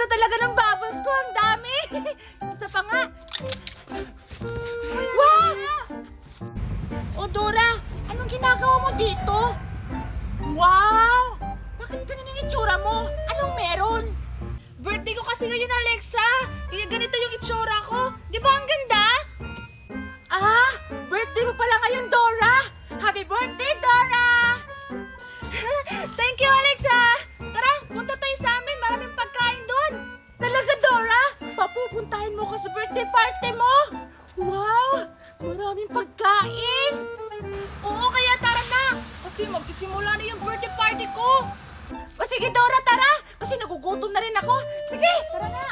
talaga ng bubbles ko. Ang dami. Isa pa nga. Wow! O Dora, anong ginagawa mo dito? Wow! Bakit ganyan yung itsura mo? Anong meron? Birthday ko kasi ngayon, Alexa. Kaya ganito yung itsura ko. Di ba ang ganda? Ah, birthday mo pala ngayon, Dora! Happy birthday, Dora! Thank you, Alexa. Tara, punta tayo sa amin. Maraming pagkain doon. Talaga, Dora? Papupuntahin mo ko sa birthday party mo? Wow! Maraming pagkain! Oo, kaya tara na. Kasi magsisimula na yung birthday party ko. O sige, Dora, tara! Kasi nagugutom na rin ako. Sige! Tara na.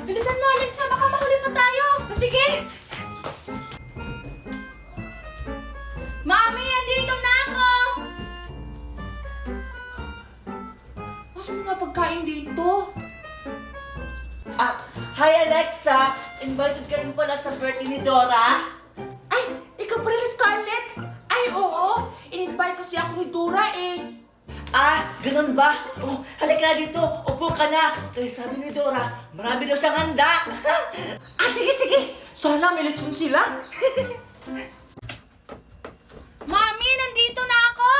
Bilisan mo, Alexa. Baka mahuli pa tayo. O sige! Mami, andito na ako. Mas mga pagkain dito. Ah, hi Alexa! Invited ka rin pala sa birthday ni Dora? Ay, ikaw pa rin, Scarlett? Ay, oo. In-invite kasi ako ni Dora eh. Ah, ganun ba? Oh, halika na dito, upo ka na. Kasi sabi ni Dora, marami daw siyang handa. Ah, sige, sige. Sana may lechon sila. Mami, nandito na ako.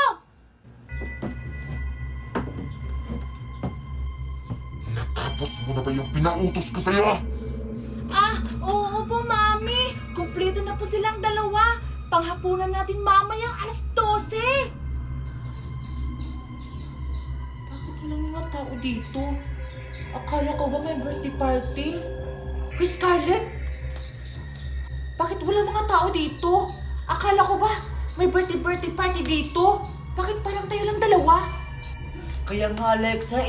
Tapos mo na ba yung pinautos ko sa'yo? Ah, oo po, Mami. Kumpleto na po silang dalawa. Panghapunan natin mamayang alas 12. Bakit walang mga tao dito? Akala ko ba may birthday party? Hey, Scarlett! Bakit walang mga tao dito? Akala ko ba may birthday party dito? Bakit parang tayo lang dalawa? Kaya nga Alexa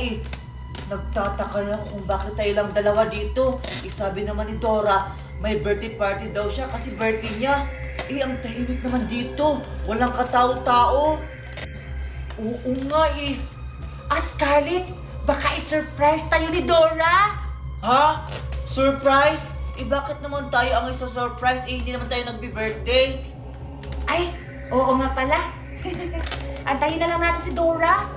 nagtataka na kung bakit tayo lang dalawa dito. Sabi naman ni Dora, may birthday party daw siya kasi birthday niya. Ang tahimik naman dito. Walang katao-tao. Oo nga eh. Ah, Scarlett! Baka i-surprise tayo ni Dora! Ha? Surprise? Bakit naman tayo ang isa-surprise? Hindi naman tayo nagbi-birthday. Ay, oo nga pala. Antayin na lang natin si Dora.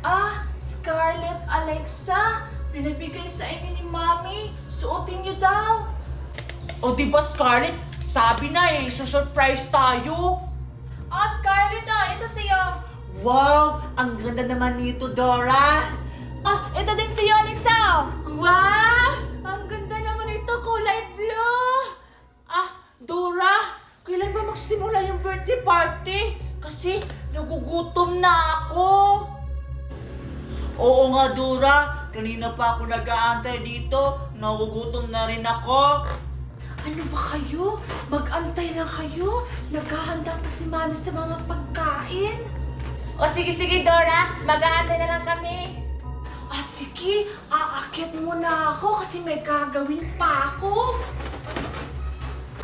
Ah, Scarlett, Alexa. Pinabigay sa inyo ni Mami. Suotin niyo daw. O diba, Scarlett? Sabi na eh, isa-surprise tayo. Ah, Scarlett, ito sa'yo. Wow! Ang ganda naman nito, Dora! Ah, ito din sa'yo, Alexa. Wow! Ang ganda naman ito, kulay blue! Ah, Dora, kailan ba magsimula yung birthday party? Kasi nagugutom na ako. Oo nga, Dora. Kanina pa ako nag-aantay dito. Nagugutom na rin ako. Ano ba kayo? Mag-antay lang kayo. Naghahanda pa si Mami sa mga pagkain. O sige, Dora. Mag-aantay na lang kami. Ah, sige. Aakyat muna ako kasi may gagawin pa ako.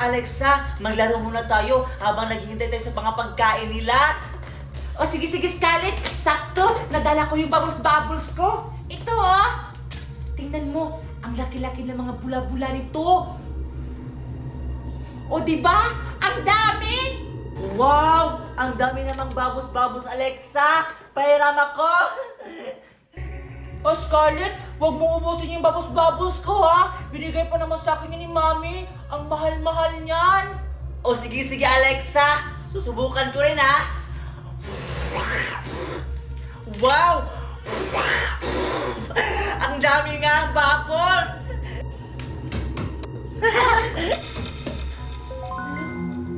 Alexa, maglaro muna tayo habang naghihintay tayo sa mga pagkain nila. O sige, Scarlett. Sakto. Nadala ko yung bubbles ko. Ito, oh. Tingnan mo. Ang laki-laki ng mga bula-bula nito. O diba? Ang dami! Wow! Ang dami namang babos-babos, Alexa! Pahiram ako! O Scarlett, huwag mo ubusin yung bubbles ko, ha? Binigay pa naman sa akin ni Mami. Ang mahal-mahal niyan. O sige, Alexa! Susubukan ko rin, ha? Wow! Ang dami nga babos!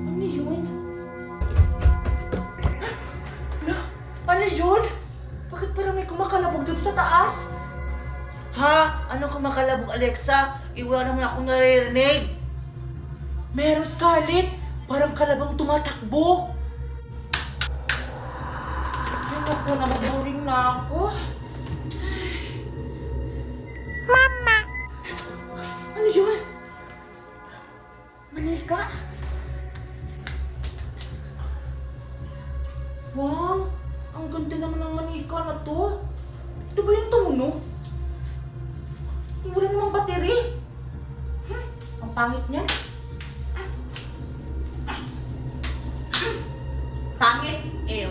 Ano yun? Ano yun? Bakit parang may kumakalabog dito sa taas? Ha? Ano kumakalabog, Alexa? Wala naman akong naririnig. Meron, Scarlett. Parang kalabang tumatakbo. Ay, naku, naboring na ako. Mama! Ano yun? Manika? Wow! Ang ganda naman ng manika na to. Ito ba yung tono? Wala namang battery. Ang pangit niya. Pangit? Ew.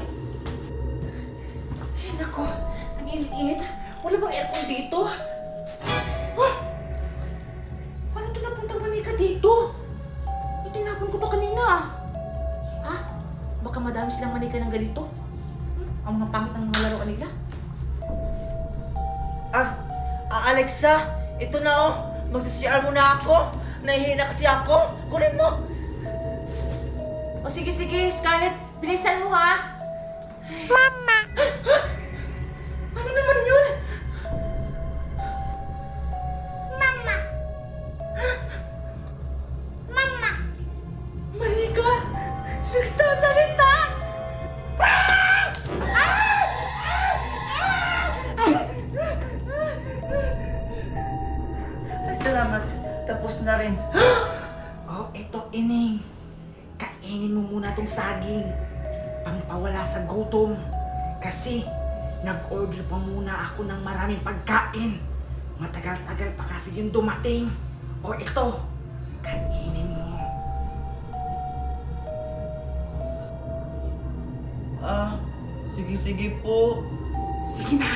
Ay, naku. Ang init-init. Wala bang aircon dito? Ha? Paano ito napunta manika dito? Itinapon ko pa kanina. Ha? Baka madami silang manika ng ganito. Ang mga pangit ng mga laruan nila. Alexa, ito na oh. Magsisiyar mo na ako. Nahihina kasi ako. Kunin mo. O sige, Scarlett. Bilisan mo ha. Mama! Ano naman yun? Mama! Mama! Manika! Nagsasalita! Ay, salamat. Tapos na rin. Oh, eto ining. Kainin mo muna tong saging. Pangpawala sa gutom. Kasi, nag-order pa muna ako ng maraming pagkain. Matagal-tagal pa kasi yung dumating. O ito, kainin mo. Sige po. Sige na,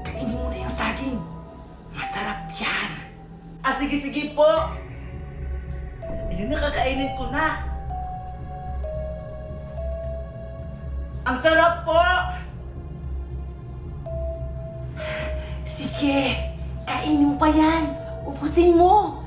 kainin mo na yung saging. Masarap yan. Sige po. Ayun, nakakainin ko na. Ang sarap po! Sige, kainin mo pa yan. Ubusin mo.